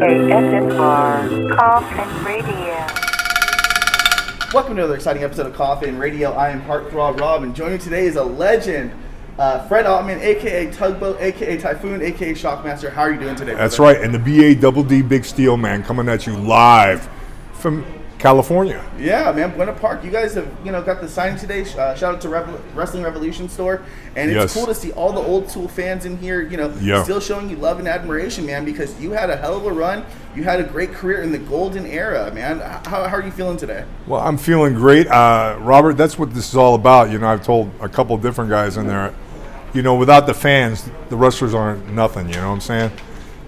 KSFR Coffin Radio. Welcome to another exciting episode of Coffin Radio. I am Heartthrob Rob, and joining today is a legend, Fred Ottman, aka Tugboat, aka Typhoon, aka ShockMaster. How are you doing today? That's right, and the BA Big Steel Man coming at you live from California. Yeah, man, Buena Park. You guys have, got the signing today. Shout out to Wrestling Revolution store, and it's cool to see all the old school fans in here. Still showing you love and admiration, man, because you had a hell of a run. You had a great career in the golden era, man. How are you feeling today? Well, I'm feeling great, Robert. That's what this is all about. I've told a couple different guys in there. Without the fans, the wrestlers aren't nothing. You know what I'm saying?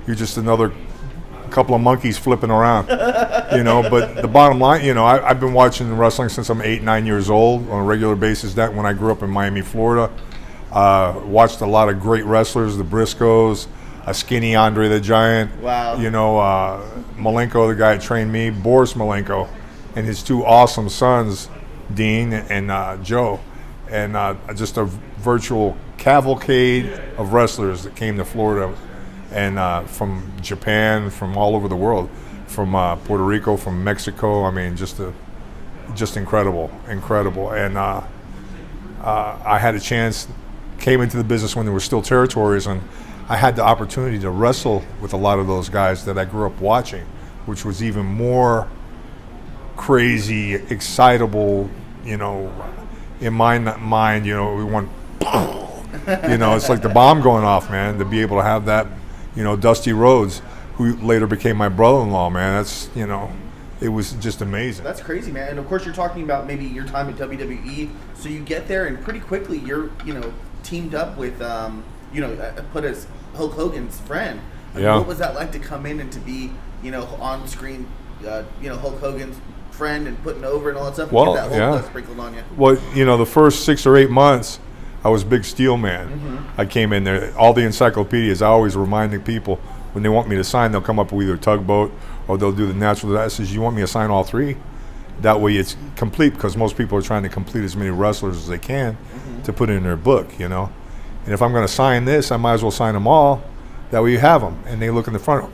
You're just another couple of monkeys flipping around, but the bottom line, I've been watching wrestling since I'm 8-9 years old on a regular basis. That when I grew up in Miami, Florida, watched a lot of great wrestlers, the Briscoes, a skinny Andre the Giant, wow, Malenko, the guy that trained me, Boris Malenko, and his two awesome sons, Dean and Joe, and just a virtual cavalcade of wrestlers that came to Florida. And from Japan, from all over the world, from Puerto Rico, from Mexico. I mean, just incredible. And I had a chance, came into the business when there were still territories, and I had the opportunity to wrestle with a lot of those guys that I grew up watching, which was even more crazy, excitable, in my mind, we want, it's like the bomb going off, man, to be able to have that. Dusty Rhodes, who later became my brother-in-law, man. That's, it was just amazing. That's crazy, man. And of course, you're talking about maybe your time at WWE. So you get there, and pretty quickly, you're, teamed up with, put as Hulk Hogan's friend. What was that like to come in and to be, on screen, Hulk Hogan's friend and putting over and all that stuff? Well, get that Hulk sprinkled on you. Well, the first 6 or 8 months, I was Big Steel Man. Mm-hmm. I came in there. All the encyclopedias, I always reminding people when they want me to sign, they'll come up with either Tugboat or they'll do the natural. I says, you want me to sign all 3? That way it's complete, because most people are trying to complete as many wrestlers as they can to put in their book, And if I'm going to sign this, I might as well sign them all. That way you have them. And they look in the front,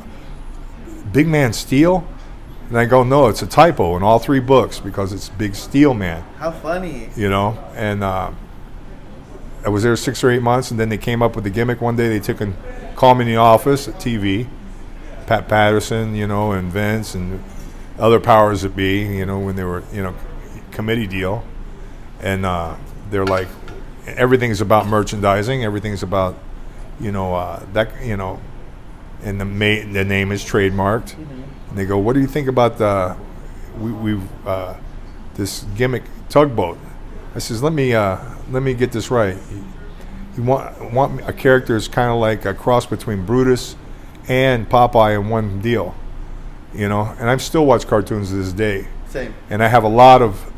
Big Man Steel? And I go, no, it's a typo in all 3 books because it's Big Steel Man. How funny. And I was there 6 or 8 months, and then they came up with the gimmick one day. They called me in the office at TV, Pat Patterson, and Vince and other powers that be, when they were, committee deal. And they're like, everything's about merchandising. Everything's about, and the name is trademarked. Mm-hmm. And they go, what do you think about this gimmick Tugboat? I says, let me get this right. You want a character is kind of like a cross between Brutus and Popeye in one deal, And I still watch cartoons to this day. Same. And I have a lot of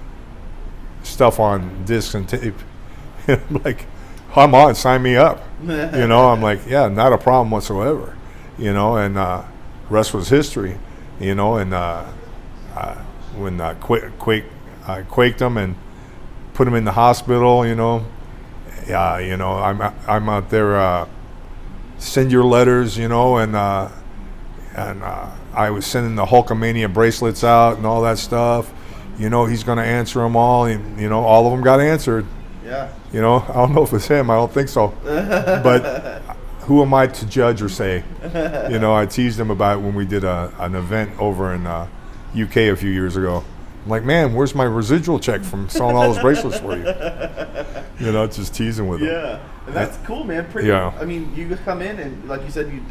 stuff on discs and tape. Like, I'm on, sign me up. I'm like, yeah, not a problem whatsoever. And rest was history. And when I quaked them and put him in the hospital, I'm out there, send your letters, and I was sending the Hulkamania bracelets out and all that stuff. He's going to answer them all, and, all of them got answered. Yeah. I don't know if it's him. I don't think so. But who am I to judge or say? I teased him about when we did an event over in UK a few years ago. I'm like, man, where's my residual check from selling all those bracelets for you? Just teasing with him. Yeah, and that's cool, man. Yeah. I mean, you come in and, like you said, you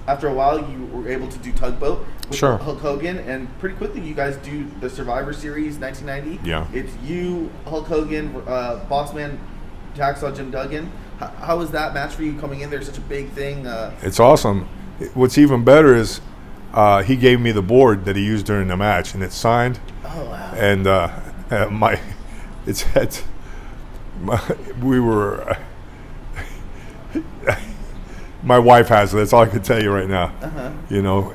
after a while you were able to do Tugboat with Hulk Hogan, and pretty quickly you guys do the Survivor Series 1990. Yeah. It's you, Hulk Hogan, Bossman, Hacksaw Jim Duggan. How was that match for you coming in there? Such a big thing. It's awesome. What's even better is he gave me the board that he used during the match, and it's signed. Oh wow! And we were. My wife has it. That's all I can tell you right now. Uh-huh.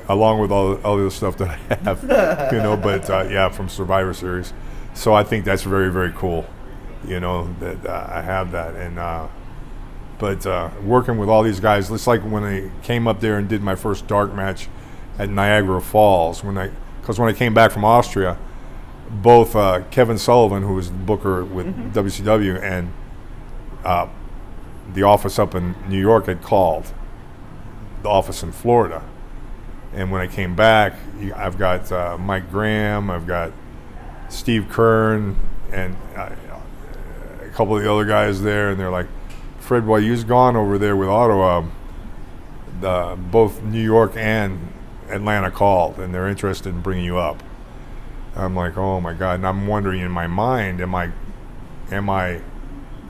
Along with all the other stuff that I have. But from Survivor Series. So I think that's very, very cool. That I have that, and But working with all these guys, it's like when I came up there and did my first dark match at Niagara Falls because when I came back from Austria, both Kevin Sullivan, who was the booker with WCW, and the office up in New York had called the office in Florida. And when I came back, I've got Mike Graham, I've got Steve Kern, and a couple of the other guys there, and they're like, Fred, while you's gone over there with Ottawa, both New York and Atlanta called, and they're interested in bringing you up. I'm like, oh my God, and I'm wondering in my mind, am I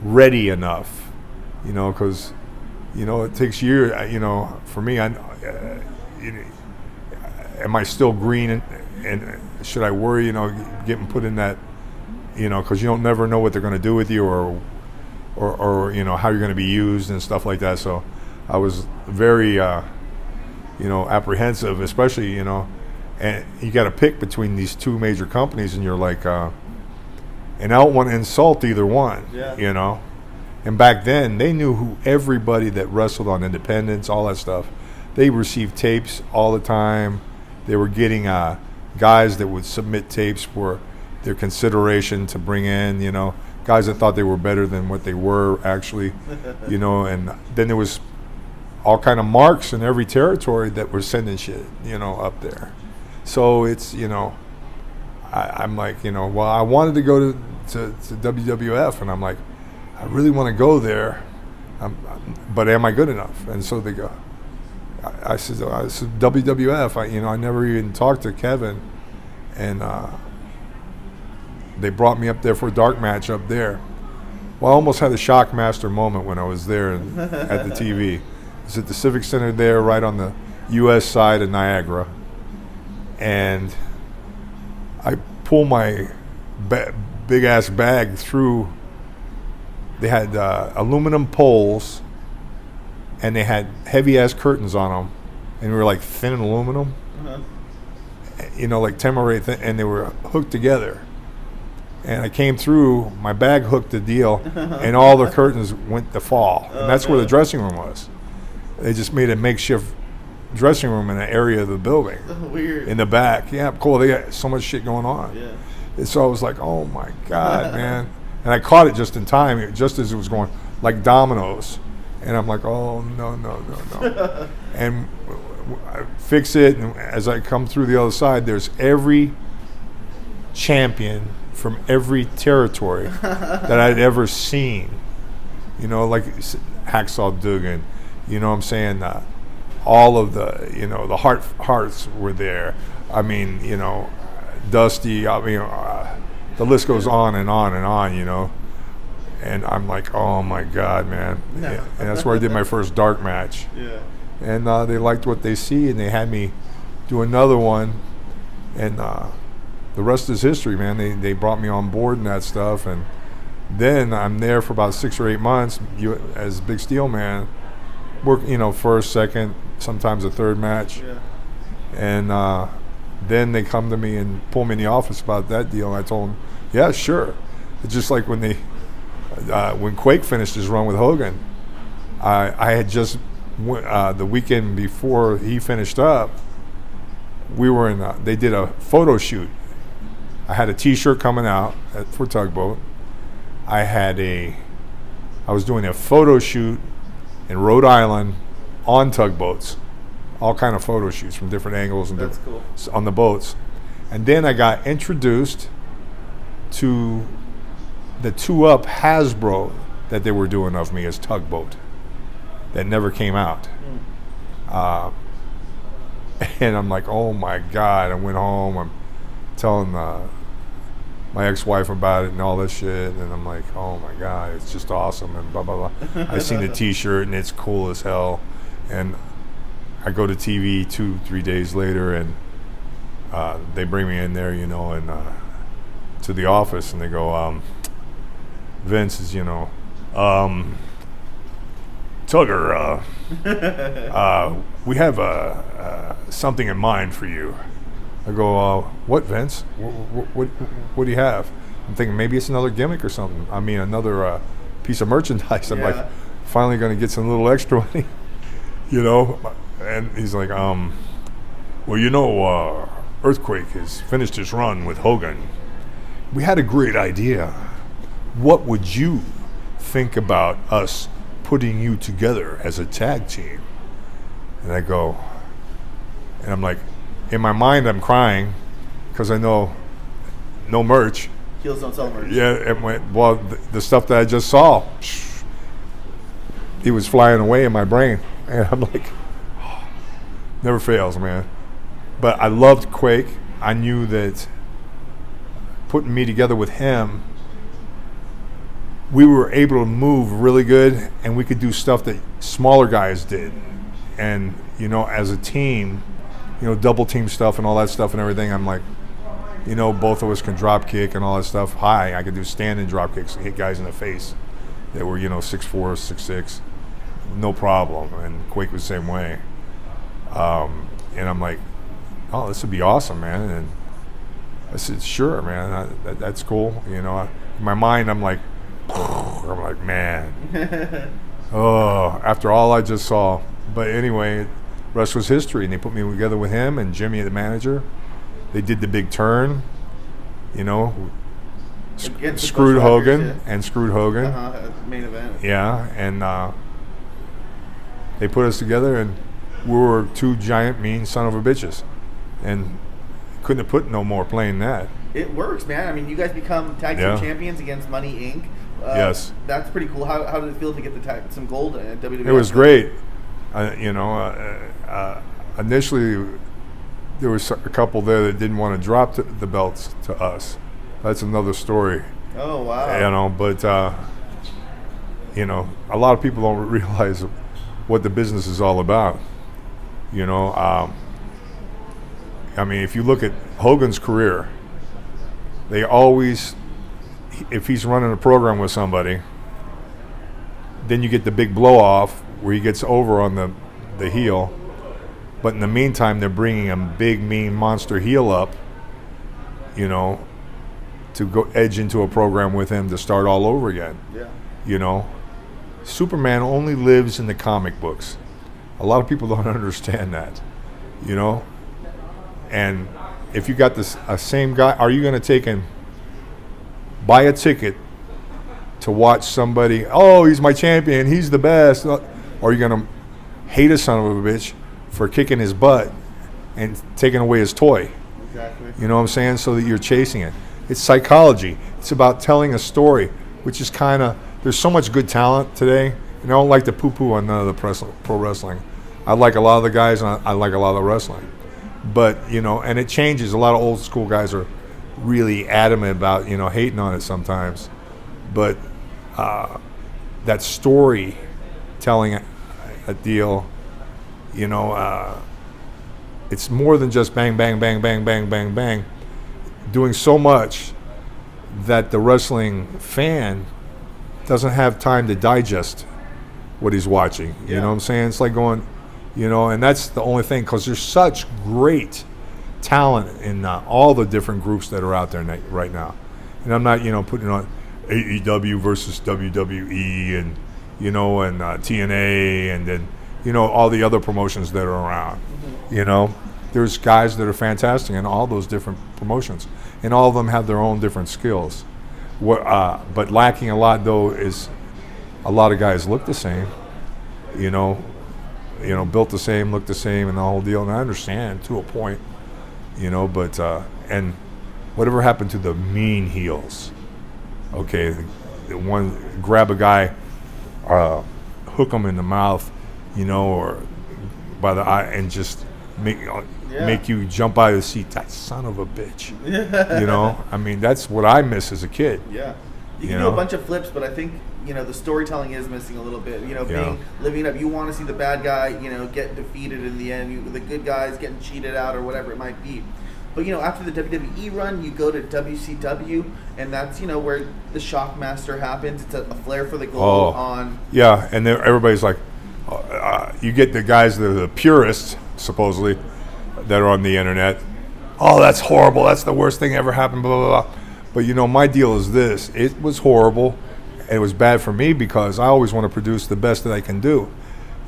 ready enough? You know, because, you know, it takes years, you know, for me, am I still green, and should I worry, you know, getting put in that, you know, because you don't never know what they're going to do with you, or you know, how you're going to be used and stuff like that. So I was very, you know, apprehensive, especially, you know, and you got to pick between these two major companies, and you're like, and I don't want to insult either one, you know. And back then, they knew who everybody that wrestled on Independence, all that stuff. They received tapes all the time. They were getting guys that would submit tapes for their consideration to bring in, you know, guys that thought they were better than what they were actually, you know. And then there was all kind of marks in every territory that were sending shit, you know, up there. So it's, you know, I'm like, you know, well, I wanted to go to WWF, and I'm like, I really want to go there, but am I good enough? And so they go. I said WWF. You know, I never even talked to Kevin, and they brought me up there for a dark match up there. Well, I almost had a ShockMaster moment when I was there at the TV. It was at the Civic Center there, right on the U.S. side of Niagara, and I pull my big ass bag through. They had aluminum poles, and they had heavy ass curtains on them, and they were like thin aluminum, you know, like temporary, and they were hooked together. And I came through, my bag hooked the deal, and all the curtains went to fall, and that's where the dressing room was. They just made a makeshift dressing room in an area of the building. Weird. In the back. Yeah, cool. They got so much shit going on. Yeah. And so I was like, oh my God, man. And I caught it just in time, just as it was going, like dominoes. And I'm like, oh, no. And I fix it, and as I come through the other side, there's every champion from every territory that I'd ever seen. You know, like Hacksaw Duggan, you know what I'm saying? All of the, you know, the Hearts were there. I mean, you know, Dusty, I mean, the list goes on and on and on, you know. And I'm like, oh my God, man. No. And that's where I did my first dark match. Yeah. And they liked what they see, and they had me do another one. And the rest is history, man. They brought me on board and that stuff. And then I'm there for about 6 or 8 months as Big Steel Man. Work, you know, first, second, sometimes a third match. Yeah. And then they come to me and pull me in the office about that deal. And I told them, yeah, sure. It's just like when Quake finished his run with Hogan, I had just the weekend before he finished up, we were in. They did a photo shoot. I had a T-shirt coming out for Tugboat. I was doing a photo shoot in Rhode Island on tugboats, all kind of photo shoots from different angles and cool. On the boats. And then I got introduced to the 2-Up Hasbro that they were doing of me as Tugboat that never came out. And I'm like, oh my God. I went home, I'm telling my ex-wife about it and all this shit, and I'm like, oh my God, it's just awesome, and blah, blah, blah. I seen the T-shirt, and it's cool as hell. And I go to TV 2-3 days later, and they bring me in there, you know, and to the office, and they go, Vince is, you know, Tugger, we have something in mind for you. I go, what, Vince? What do you have? I'm thinking maybe it's another gimmick or something. I mean, another piece of merchandise. I'm like, finally going to get some little extra money, you know? And he's like, well, Earthquake has finished his run with Hogan. We had a great idea. What would you think about us putting you together as a tag team? And I go, and I'm like, in my mind, I'm crying because I know no merch. Heels don't sell merch. Yeah, the stuff that I just saw, it was flying away in my brain. And I'm like, never fails, man. But I loved Quake. I knew that putting me together with him, we were able to move really good, and we could do stuff that smaller guys did. And, as a team, double team stuff and all that stuff and everything, I'm like, both of us can drop kick and all that stuff. I could do standing drop kicks, hit guys in the face that were, 6'4", 6'6", no problem. And Quake was the same way. And I'm like, oh, this would be awesome, man. And I said, sure, man, that's cool. In my mind, I'm like, man, oh, after all I just saw. But anyway, rest was history. And they put me together with him and Jimmy, the manager. They did the big turn, screwed Hogan and screwed Hogan. Main event. Yeah, and they put us together, and we were two giant, mean son of a bitches. And couldn't have put no more plain than that. It works, man. I mean, you guys become tag team champions against Money Inc. Yes. That's pretty cool. How did it feel to get some gold at WWE? It was great. Initially, there was a couple there that didn't want to drop the belts to us. That's another story. Oh, wow. But, a lot of people don't realize what the business is all about. If you look at Hogan's career, they always, if he's running a program with somebody, then you get the big blow off where he gets over on the heel. But in the meantime, they're bringing a big, mean monster heel up, to go edge into a program with him to start all over again. Yeah. Superman only lives in the comic books. A lot of people don't understand that, And if you got this same guy, are you going to take and buy a ticket to watch somebody, oh, he's my champion, he's the best, or are you going to hate a son of a bitch for kicking his butt and taking away his toy? Exactly. You know what I'm saying? So that you're chasing it. It's psychology. It's about telling a story, which is kind of, there's so much good talent today, and I don't like to poo-poo on none of the pro wrestling. I like a lot of the guys, and I like a lot of the wrestling. But, and it changes. A lot of old school guys are really adamant about, hating on it sometimes. But that story telling a deal, it's more than just bang, bang, bang, bang, bang, bang, bang. Doing so much that the wrestling fan doesn't have time to digest what he's watching. You know what I'm saying? It's like going, and that's the only thing, because there's such great talent in all the different groups that are out there right now. And I'm not, putting on AEW versus WWE and, and TNA and then, all the other promotions that are around. There's guys that are fantastic in all those different promotions, and all of them have their own different skills. But lacking a lot, though, is a lot of guys look the same, built the same, look the same, and the whole deal. And I understand to a point, but and whatever happened to the mean heels? Okay, the one grab a guy, hook him in the mouth, or by the eye, and just make you jump out of the seat. That son of a bitch. I mean, that's what I miss as a kid. Yeah. You can do a bunch of flips, but I think, the storytelling is missing a little bit. Living up, you want to see the bad guy, get defeated in the end. The good guys getting cheated out or whatever it might be. But, after the WWE run, you go to WCW, and that's, where the ShockMaster happens. It's a flair for the gold on. Yeah, and everybody's like, you get the guys that are the purists, supposedly, that are on the internet. Oh, that's horrible. That's the worst thing ever happened, blah, blah, blah. But, my deal is this. It was horrible. It was bad for me because I always want to produce the best that I can do.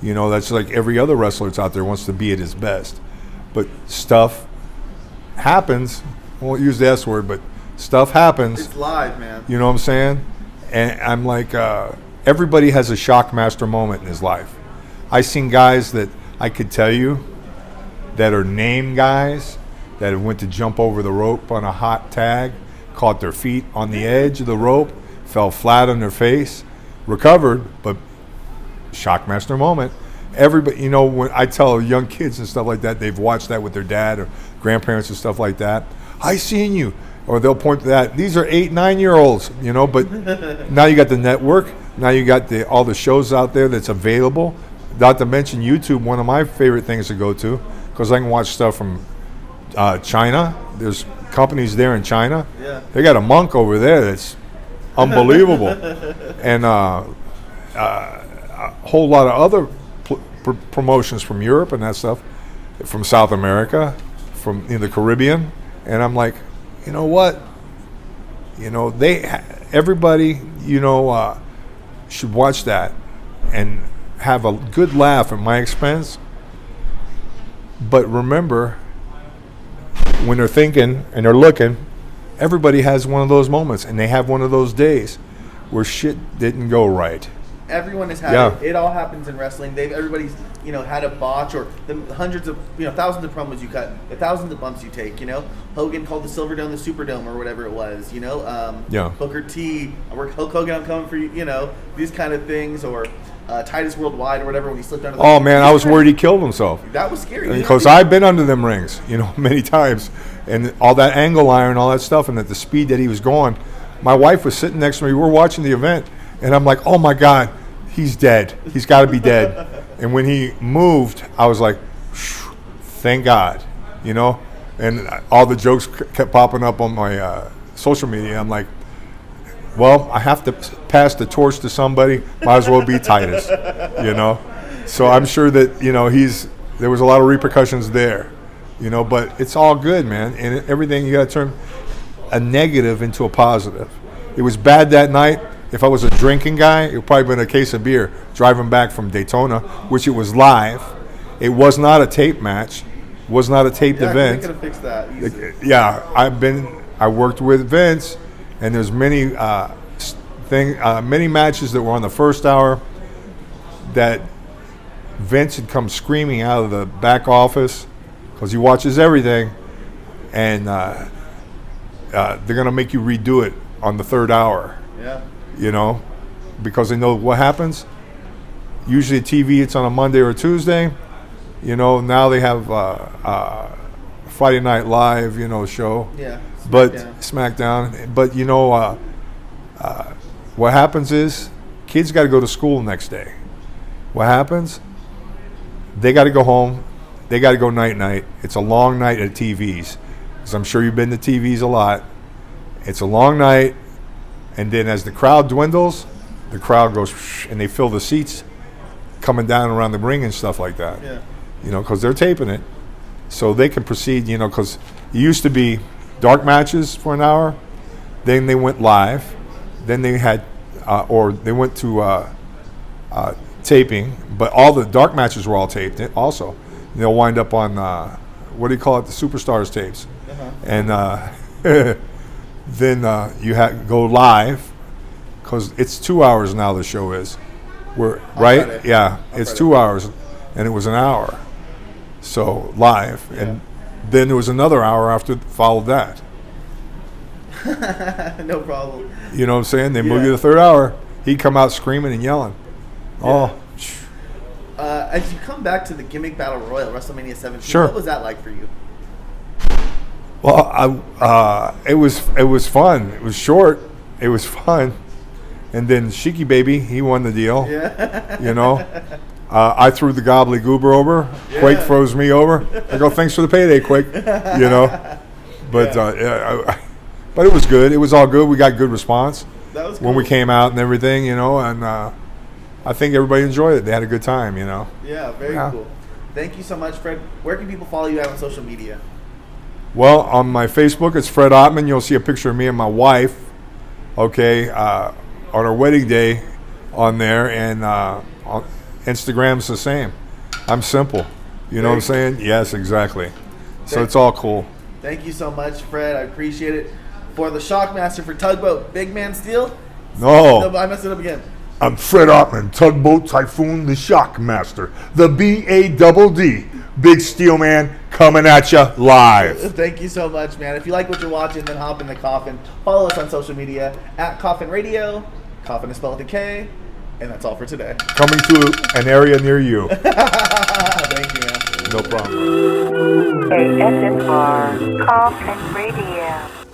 That's like every other wrestler that's out there wants to be at his best. but stuff happens. I won't use the S word, but stuff happens. It's live, man. You know what I'm saying? And I'm like, everybody has a ShockMaster moment in his life. I seen guys that I could tell you that are name guys that have went to jump over the rope on a hot tag, caught their feet on the edge of the rope, fell flat on their face, recovered, but ShockMaster moment. Everybody, you know, when I tell young kids and stuff like that, they've watched that with their dad or grandparents and stuff like that. I seen you. Or they'll point to that. These are 8, 9-year-olds, you know, but now you got the network. Now you got all the shows out there that's available. Not to mention YouTube, one of my favorite things to go to, because I can watch stuff from China. There's companies there in China. Yeah. They got a monk over there that's unbelievable. And a whole lot of other promotions from Europe and that stuff, from South America, from the Caribbean. And I'm like, you know what? You know, everybody, you know, should watch that and have a good laugh at my expense. But remember, when they're thinking and they're looking, everybody has one of those moments, and they have one of those days where shit didn't go right. Everyone has had it. It all happens in wrestling. Everybody's, you know, had a botch, or the hundreds of, you know, thousands of promos you cut, the thousands of bumps you take. You know, Hogan called the Silverdome the Superdome or whatever it was. You know, Booker T, Hulk Hogan, I'm coming for you. You know, these kind of things, or Titus Worldwide or whatever when he slipped under the Oh man, I was worried he killed himself. That was scary. Because I've been under them rings, you know, many times, and all that angle iron, all that stuff, and at the speed that he was going. My wife was sitting next to me. We're watching the event, and I'm like, oh my God, he's dead. He's got to be dead. And when he moved, I was like, thank God, you know. And all the jokes kept popping up on my social media. I'm like, well, I have to pass the torch to somebody. Might as well be Titus, you know. So I'm sure that, you know, there was a lot of repercussions there, you know. But it's all good, man. And everything, you got to turn a negative into a positive. It was bad that night. If I was a drinking guy, it would probably been a case of beer driving back from Daytona, which it was live. It was not a tape match. Was not a taped event. They could have fixed that easily. Yeah, I worked with Vince, and there's many many matches that were on the first hour that Vince had come screaming out of the back office because he watches everything, and they're gonna make you redo it on the third hour. Yeah. You know, because they know what happens. Usually TV, it's on a Monday or a Tuesday. You know, now they have Friday Night Live, you know, show. Yeah. But SmackDown. But you know, what happens is kids got to go to school the next day. What happens? They got to go home. They got to go night. It's a long night at TVs. Because I'm sure you've been to TVs a lot. It's a long night. And then as the crowd dwindles, the crowd goes, and they fill the seats coming down around the ring and stuff like that. Yeah. You know, because they're taping it. So they can proceed, you know, because it used to be dark matches for an hour. Then they went live. Then they had, or they went to taping. But all the dark matches were all taped also. And they'll wind up on, what do you call it, the Superstars tapes. Uh-huh. And then you go live, because it's 2 hours now the show is. Right? Yeah, it's 2 hours, and it was an hour. So live, and then there was another hour after followed that. No problem. You know what I'm saying? They moved to the third hour. He'd come out screaming and yelling. Yeah. As you come back to the Gimmick Battle Royal, WrestleMania 17, sure. What was that like for you? Well, it was fun. It was short. It was fun. And then Sheiky Baby, he won the deal. Yeah. You know, I threw the gobbledygoober over. Yeah. Quake throws me over. I go, thanks for the payday, Quake. You know, but but it was good. It was all good. We got good response. That was cool. When we came out and everything. You know, and I think everybody enjoyed it. They had a good time. You know. Yeah, very cool. Thank you so much, Fred. Where can people follow you out on social media? Well, on my Facebook, it's Fred Ottman. You'll see a picture of me and my wife, okay, on our wedding day on there. And on Instagram's the same. I'm simple. You know what I'm saying? Yes, exactly. So it's all cool. Thank you so much, Fred. I appreciate it. For the Shockmaster for Tugboat, Big Man Steel. No. I messed it up again. I'm Fred Ottman, Tugboat Typhoon, the ShockMaster, the BADD, Big Steel Man, coming at you live. Thank you so much, man. If you like what you're watching, then hop in the coffin. Follow us on social media at Coffin Radio. Coffin is spelled with a K. And that's all for today. Coming to an area near you. Thank you, man. No problem. ASMR Coffin Radio.